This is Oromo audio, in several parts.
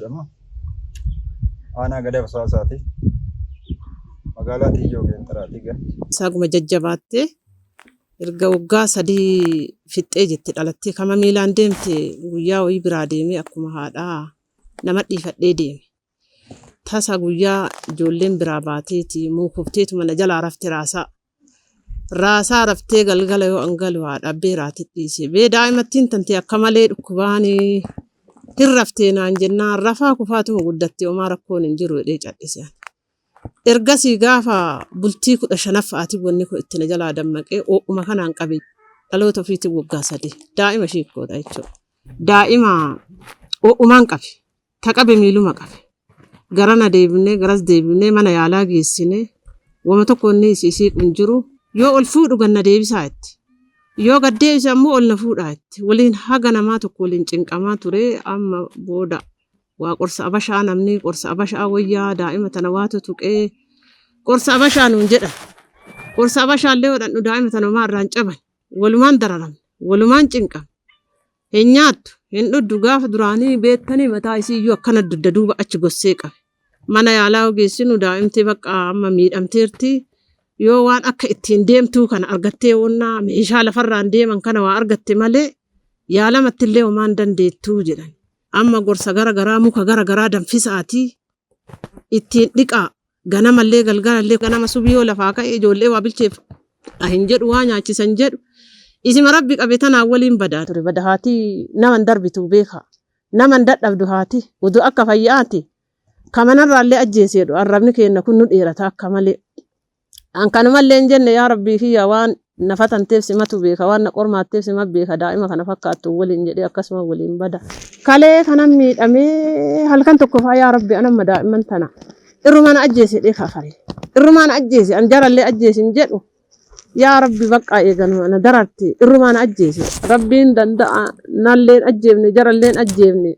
jedhama. Aanaa Gadee Basaasaati. Magaalaa Tiyyoo Geentaraati gan. Saguma jajjabaattee erga waggaa 3 fixxee jetti dhalattee kama miilaan deemte guyyaa wayii biraa deemee akkuma haadhaa nama dhiifadhee deeme. Tasa guyyaa ijoolleen biraa baateeti muukufteetu mana jalaa rafte raasaa raftee galgala yoo angalu haadha beeraatti dhiise. Bee daa'imattiin tante akka malee dhukkubaanii hin raftee naan jennaan rafaa kufaatuma guddattee homaa rakkoon hin jiru jedhee cadhise. Ergasii gaafa bultii 15ffaati wanni kun itti na jalaa dammaqee o'uma kanaan qabe dhaloota ofiitti waggaa 3 daa'ima shiikkoodha jechuudha. Daa'ima o'umaan qabe taqabe miiluma qabe garana deebinee garas deebinee mana yaalaa geessinee wama tokko inni isii kun jiru yoo ol fuudhu ganna deebisaa itti yoo gad deebise ammoo ol na fuudhaa itti waliin haga namaa tokko waliin cinqamaa ture amma booda waa qorsa abashaa namni qorsa abashaa wayyaa daa'ima tana waatu tuqee qorsa abashaa nuun jedha qorsa abashaa illee hodhannu daa'ima tana homaa irraan caban walumaan dararamne walumaan cinqam hin nyaattu hin dhuddu gaafa duraanii beettanii mataa isii iyyuu akkana dudda duuba achi gossee qabe mana yaalaa geessinu daa'imti bakka amma miidhamteerti yoo waan akka ittiin deemtuu kana argattee wonnaa meeshaa lafarraan deeman kana waa argatte malee yaalamatti illee homaan dandeettuu jedhan. Amma gorsa garagaraa muka garagaraa danfisaatii ittiin dhiqaa ganamallee galgalallee ganama subiyyoo lafaa ka'ee ijoollee waa bilcheef hin jedhu waa nyaachisan jedhu isima rabbi qabe tanaan waliin badaa ture badahaatii naman darbitu beeka naman dadhabdu haati udu akka fayyaati kamanarraallee ajjeeseedhu arrabni keenna kun nu dheerata akka malee an kanumallee hin jenne yaa rabbii kiyya waan nafatanteef simatu beeka waan qormaatteef sima beeka daa'ima kana fakkaattu waliin jedhee akkasuma waliin bada kalee kanan miidhamee halkan tokko faa yaa rabbi anamma daa'iman tana irrumaan ajjeese dhee kafare irrumaan ajjeese an jarallee ajjeesin jedhu yaa rabbi baqqaa eeganu ana dararte irrumaan ajjeese rabbiin danda'a nalleen ajjeefne jaralleen ajjeefne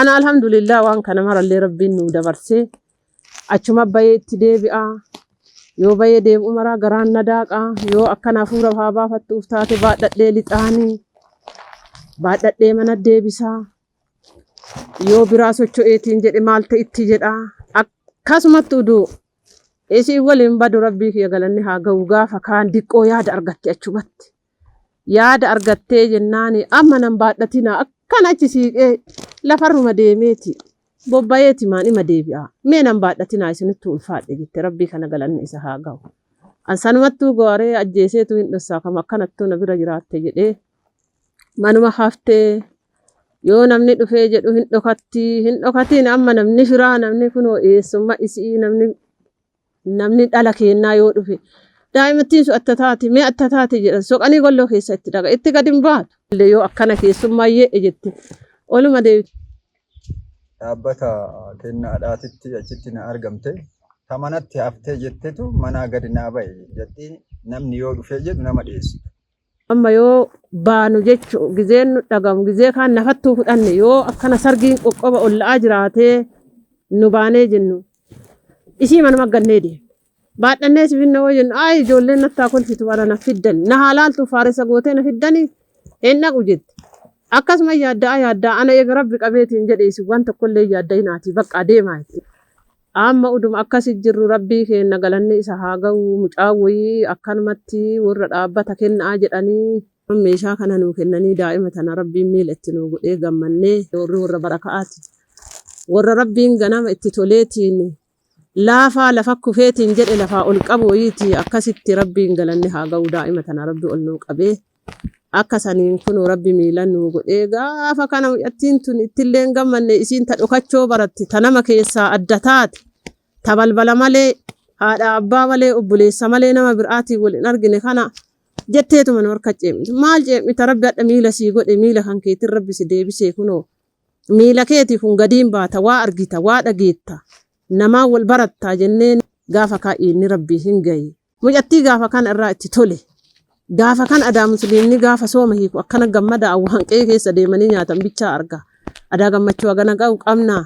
ana alhamdulillah waan kana marallee rabbiin nu dabarsee achuma bayee itti deebi'a yoo bayee deebi'u maraa garaan na daaqaa yoo akkana hafuura haa baafattuuf taate baadhadhee lixaanii baadhadhee mana deebisaa yoo biraa socho'eetiin jedhe maal ta'itti jedhaa akkasumatti uduu isii waliin badu rabbii kiyya galanni haa ga'u gaafa kaan diqqoo yaada argatte achumatti yaada argattee jennaani amma nan baadhatina akkana achi siiqee lafarruma deemeeti bobbayeeti maan ima deebi'a mee nan baadhatina isinitti ulfaadhe jette rabbii kana galanni isa haa ga'u an sanumattuu gooree ajjeeseetu hin dhossaa kam akkanattuu na bira jiraatte jedhee manuma haftee yoo namni dhufee jedhu hin dhokatiin amma namni firaa namni kunoo eessumma isii namni dhala kennaa yoo dhufe daa'imattiin sun attataati mee attataati jedhan soqanii golloo keessa itti dhaqa itti gadi hin baatu yoo akkana keessummaayee jette oluma deebitu. Dhaabbata kennaadhaatitti achitti na argamte tamanatti haftee jettetu manaa gadi naa ba'e jettee namni yoo dhufee jedhu nama dhiyeessu. Amma yoo baanu jechuun gizeen nu dhagamu gizee kaan nafattuu fudhanne yoo akkana sargiin qoqqoba olla'aa jiraatee nu baanee jennu isii manuma gannee deemu. Baadhannee sifinna yoo jennu ayi ijoolleen nattaa kolfitu bara na fiddan na haalaaltu faarisa gootee na fiddanii hin dhaqu jette. Akkasuma yaaddaa ana eega rabbi qabeetiin jedheesi waan tokkollee yaadda hinaatii bakka adeemaa jetti. Amma uduma akkasi jirru rabbii keenna galanni isa haa ga'u mucaa wayii akkanumatti warra dhaabbata kennaa jedhanii meeshaa kana nuu kennanii daa'ima tana rabbiin miila itti nuu godhee gammannee warra baraka'aati. Warra rabbiin ganama itti toleetiin laafaa lafa kufeetiin jedhe lafaa ol qabu wayiiti akkasitti rabbiin galanni haa ga'u daa'ima tana rabbi ol nuu qabee. Akka saniin kun rabbi miilan nuu godhee gaafa kana mucattiin tun ittillee gammanne isiin ta dhokachoo baratti ta nama keessaa adda taate ta balbala malee haadha abbaa malee obboleessa malee nama biraatii waliin argine kana jetteetuma nu harka ceemti maal ceemita rabbi hadha miila sii godhe miila kan keetiin rabbi si deebisee kunoo miila keetii kun gadiin baata waa argita waa dhageetta namaa wal barattaa jenneen gaafa kaa'inni rabbii hin gaye mucattii gaafa kana irraa itti tole. Gaafa kan adaa musliimni gaafa sooma hiiku akkana gammada awwaanqee keessa deemanii nyaatan bichaa arga. Adaa gammachuu hagana ga'u qabnaa.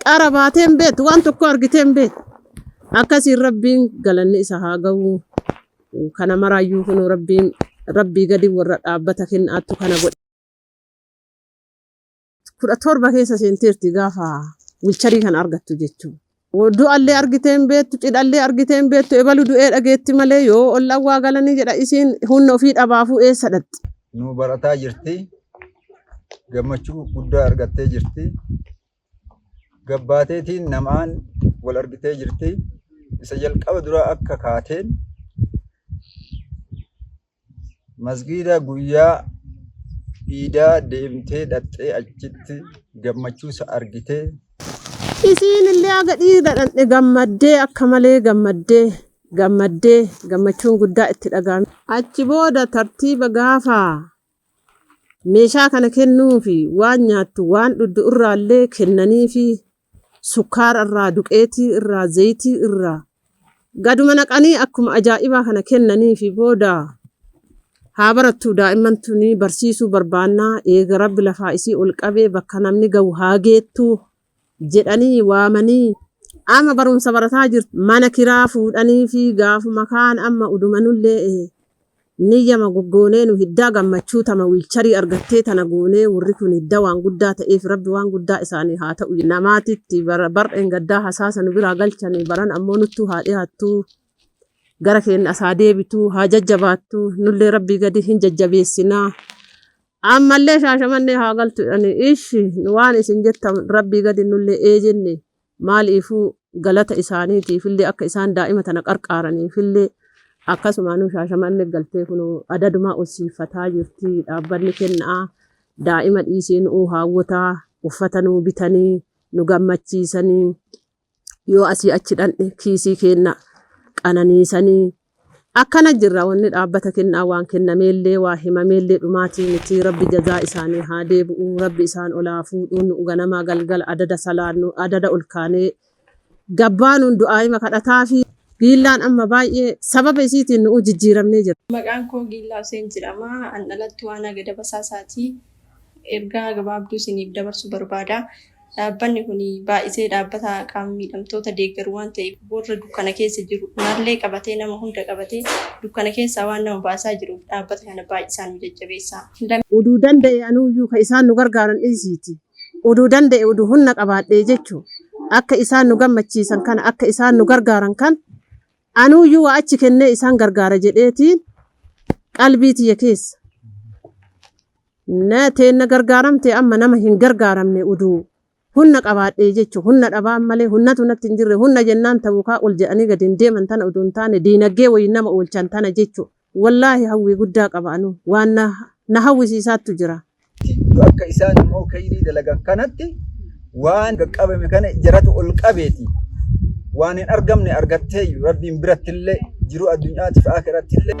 Qara baateen beektu waan tokko argiteen beektu. Akkasiin rabbiin galanni isa haa ga'u. Kana maraayyuu kun rabbii gadi warra dhaabbata kennaattu kana godhe. 17 keessa seenteerti gaafa wilcharii kan argattu jechuudha. Du'allee argiteen beektu, cidhallee argiteen beektu, ebalu du'ee dhageetti malee yoo ollaan waa galanii jedha isiin humna ofii dhabaafuu eessa dhaqxi. Nu barataa jirti. Gammachuu guddaa argattee jirti. Gabbaateetiin namaan wal argitee jirti. Isa jalqaba dura akka kaateen masgiida guyyaa iidaa deemtee dhattee achitti gammachuu isa argitee. Isiin illee aga dhiira dhandhe gammaddee akka malee gammaddee gammachuun guddaa itti dhagahame. Achi booda tartiiba gaafa meeshaa kana kennuufi waan nyaattu waan dhudhu irraallee kennaniifi sukkaara irraa, duqeetii irraa, zayitii irraa gaduma naqanii akkuma ajaa'ibaa kana kennaniifi booda haa barattu daa'imman tuni barsiisuu barbaannaa eega rabbi lafaa isii ol qabee bakka namni gahu haa geettu jedhanii waamanii amma barumsa barataa jirtu mana kiraa fuudhanii fi gaafuma kaan amma udumanullee niyyama goggoonee nu hiddaa gammachuu tama wilcharii argattee tana goonee warri kun hidda waan guddaa ta'eef rabbi waan guddaa isaanii haa ta'u namaatitti bar'een gaddaa hasaasa nu biraa galchanii baran ammoo nuttuu haa dhiyaattu gara keenya asaa deebitu haa jajjabaattu nullee rabbii gadi hin jajjabeessinaa. Ammallee Shaashamannee haa galtu ishi waan isin jettan rabbii gadi nullee jenne maaliifuu galata isaaniitiifillee akka isaan daa'ima tana qarqaaraniifillee akkasumaan Shaashamannee galtee kun adadumaa ol siifataa jirti. Dhaabbanni kennaa daa'ima dhiisee nu hawwataa uffata nu bitanii nu gammachiisanii yoo asii achi dhandhe kiisii kenna qananiisanii akkana jirra wanni dhaabbata kennaa waan kennameellee waa himameellee dhumaatii miti rabbi jazaa isaanii haa deebi'u rabbi isaan olaa fuudhuun ganamaa galgala adada salaannu adada ol kaanee gabbaanuun du'aayima kadhataa fi giillaan amma baay'ee sababa isiitiin nu jijjiiramnee jira. Maqaan koo Giillaa Huseen jedhama. An dhalattuu aanaa Gada Basaasaati. Ergaa gabaabduu isiniif dabarsuu barbaada. Dhaabbanni kun baay'isee dhaabbata qaama miidhamtoota deeggaru waan ta'eef warra dukkana keessa jiru maallee qabatee nama hunda qabatee dukkana keessaa waan nama baasaa jiruuf dhaabbata kana baay'isaan nu jajjabeessa. Oduu danda'e anuuyyuu ka isaan nu gargaaran dhiisiiti. Oduu danda'e oduu humna qabaadhee jechuun akka isaan nu gammachiisan kana akka isaan nu gargaaran kan anuuyyuu waa achi kennee isaan gargaara jedheetiin qalbii tiyya keessa. Teenna gargaaramte amma nama hin gargaaramne oduu humna qabaadhee jechuun humna dhabaan malee humnatu natti hin jirre humna jennaan ta'uu kaa ol jedhanii gadi hin deeman tana oduu hin taane diinagdee wayii nama oolchan tana jechuun wallaahi hawwii guddaa qabaanu waan na hawwisiisaattu jira. Akka isaan immoo kayrii dalagan kanatti waan qaqqabame kana jaratu ol qabeeti waan hin argamne argattee rabbiin birattillee jiru addunyaatiif akhirattillee.